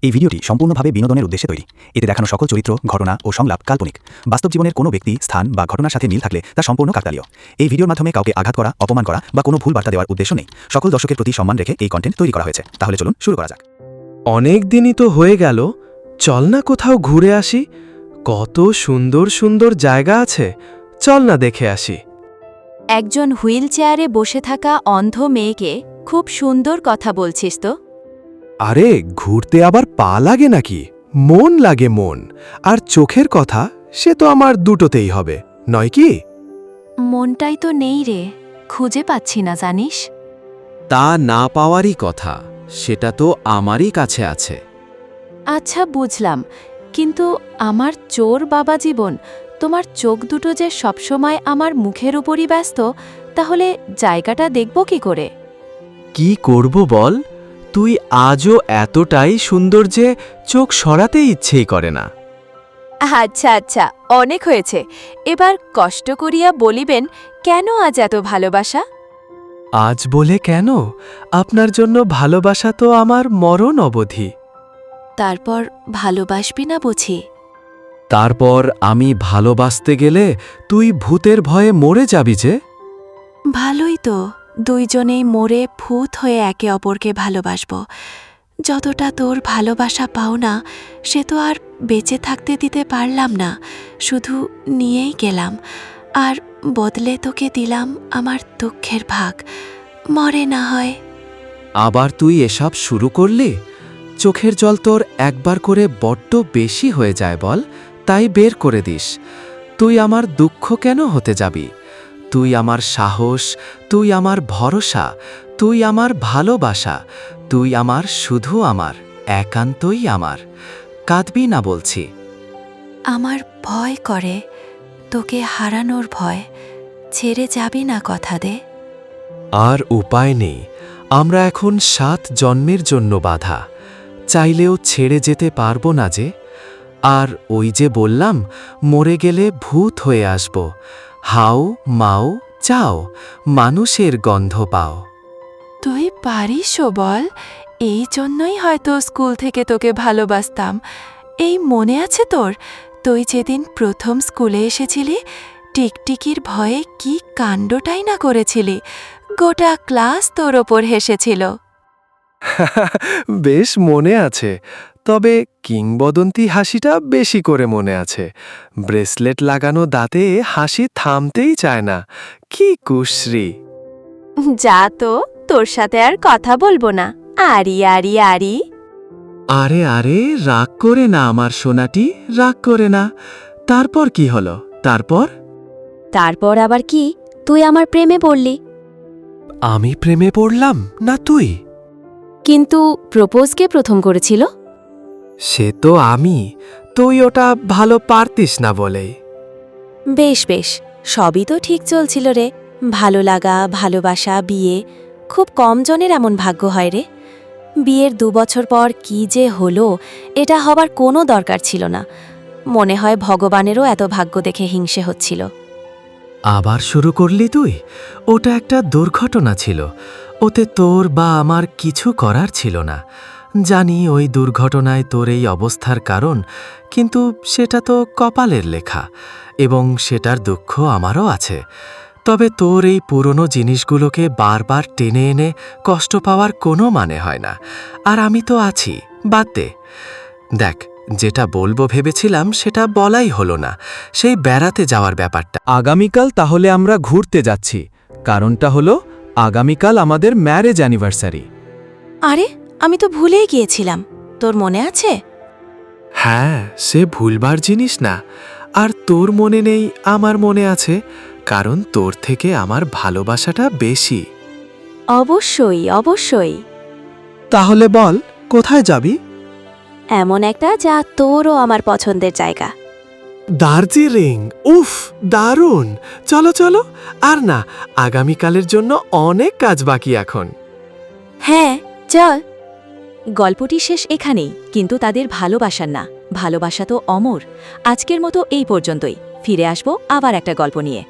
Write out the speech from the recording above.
এই ভিডিওটি সম্পূর্ণভাবে বিনোদনের উদ্দেশ্যে তৈরি। এতে দেখানো সকল চরিত্র, ঘটনা ও সংলাপ কাল্পনিক। বাস্তব জীবনের কোনো ব্যক্তি, স্থান বা ঘটনার সাথে মিল থাকলে তা সম্পূর্ণ কাকতালীয়। এই ভিডিওর মাধ্যমে কাউকে আঘাত করা, অপমান করা বা কোনো ভুল বার্তা দেওয়ার উদ্দেশ্য নেই। সকল দর্শকের প্রতি সম্মান রেখে এই কন্টেন্ট তৈরি করা হয়েছে। তাহলে চলুন শুরু করা যাক। অনেক দিনই তো হয়ে গেল, চল না কোথাও ঘুরে আসি। কত সুন্দর সুন্দর জায়গা আছে, চল না দেখে আসি। একজন হুইল চেয়ারে বসে থাকা অন্ধ মেয়েকে খুব সুন্দর কথা বলছিস তো। আরে ঘুরতে আবার পা লাগে নাকি? মন লাগে, মন আর চোখের কথা সে তো আমার দুটোতেই হবে, নয় কি? মনটাই তো নেই রে, খুঁজে পাচ্ছি না জানিস। তা না পাওয়ারই কথা, সেটা তো আমারই কাছে আছে। আচ্ছা বুঝলাম, কিন্তু আমার চোর বাবা জীবন, তোমার চোখ দুটো যে সবসময় আমার মুখের উপরই ব্যস্ত, তাহলে জায়গাটা দেখব কি করে? কি করব বল? তুই আজও এতটাই সুন্দর যে চোখ সরাতে ইচ্ছেই করে না। আচ্ছা আচ্ছা, অনেক হয়েছে। এবার কষ্ট করিয়া বলিবেন, কেন আজ এত ভালোবাসা? আজ বলে কেন? আপনার জন্য ভালোবাসা তো আমার মরণ অবধি। তারপর ভালোবাসবি না বুঝি? তারপর আমি ভালোবাসতে গেলে তুই ভূতের ভয়ে মরে যাবি যে। ভালোই তো, দুইজনেই মরে ভূত হয়ে একে অপরকে ভালোবাসব। যতটা তোর ভালোবাসা পাও না, সে তো আর বেঁচে থাকতে দিতে পারলাম না, শুধু নিয়েই গেলাম। আর বদলে তোকে দিলাম আমার দুঃখের ভাগ। মরে না হয়। আবার তুই এসব শুরু করলি? চোখের জল তোর একবার করে বড্ড বেশি হয়ে যায় বল, তাই বের করে দিস। তুই আমার দুঃখ কেন হতে যাবি? তুই আমার সাহস, তুই আমার ভরসা, তুই আমার ভালোবাসা, তুই আমার, শুধু আমার, একান্তই আমার। কাঁদবি না বলছি। আমার ভয় করে, তোকে হারানোর ভয়। ছেড়ে যাবি না, কথা দে। আর উপায় নেই, আমরা এখন 7 জন্মের জন্য বাঁধা, চাইলেও ছেড়ে যেতে পারবো না যে। আর ওই যে বললাম, মরে গেলে ভূত হয়ে আসব। হাও মাও চাও, মানুষের গন্ধ পাও। তুই পারিসও বল, এই জন্যই হয়তো স্কুল থেকে তোকে ভালোবাসতাম। এই মনে আছে তোর, তুই যেদিন প্রথম স্কুলে এসেছিলি, টিকটিকির ভয়ে কি কাণ্ডটাই না করেছিলি। গোটা ক্লাস তোর ওপর হেসেছিল। বেশ মনে আছে, তবে কিংবদন্তি হাসিটা বেশি করে মনে আছে। ব্রেসলেট লাগানো দাঁতে হাসি থামতেই চায় না। কি কুশ্রী! যা তো, তোর সাথে আর কথা বলবো না। আরি আরি আরি। আরে আরে, রাগ করে না আমার সোনাটি, রাগ করে না। তারপর কি হলো? তারপর আবার কি? তুই আমার প্রেমে পড়লি। আমি প্রেমে পড়লাম না তুই? কিন্তু প্রপোজ কে প্রথম করেছিল? সে তো আমি, তুই ওটা ভালো পারতিস না বলেই। বেশ বেশ, সবই তো ঠিক চলছিল রে। ভালো লাগা, ভালোবাসা, বিয়ে। খুব কম জনের এমন ভাগ্য হয় রে। বিয়ের 2 বছর পর কি যে হলো, এটা হবার কোনো দরকার ছিল না। মনে হয় ভগবানেরও এত ভাগ্য দেখে হিংসে হচ্ছিল। আবার শুরু করলি তুই? ওটা একটা দুর্ঘটনা ছিল, ওতে তোর বা আমার কিছু করার ছিল না। জানি ওই দুর্ঘটনায় তোর এই অবস্থার কারণ, কিন্তু সেটা তো কপালের লেখা, এবং সেটার দুঃখ আমারও আছে। তবে তোর এই পুরনো জিনিসগুলোকে বারবার টেনে এনে কষ্ট পাওয়ার কোনো মানে হয় না। আর আমি তো আছি, বাদ দে। দেখ, যেটা বলবো ভেবেছিলাম সেটা বলাই হলো না, সেই বেড়াতে যাওয়ার ব্যাপারটা। আগামীকাল তাহলে আমরা ঘুরতে যাচ্ছি, কারণটা হলো আগামীকাল আমাদের ম্যারেজ অ্যানিভার্সারি। আরে, আমি তো ভুলেই গিয়েছিলাম। তোর মনে আছে? হ্যাঁ, সে ভুলবার জিনিস না। আর তোর মনে নেই, আমার মনে আছে, কারণ তোর থেকে আমার ভালোবাসাটা বেশি। অবশ্যই অবশ্যই। তাহলে বল, কোথায় যাবি? এমন একটা যা তোরও আমার পছন্দের জায়গা। দার্জিলিং। উফ, দারুণ! চলো চলো। আর না, আগামীকালের জন্য অনেক কাজ বাকি এখন। হ্যাঁ, চল। গল্পটি শেষ এখানেই, কিন্তু তাদের ভালোবাসার না। ভালোবাসা তো অমর। আজকের মতো এই পর্যন্তই। ফিরে আসব আবার একটা গল্প নিয়ে।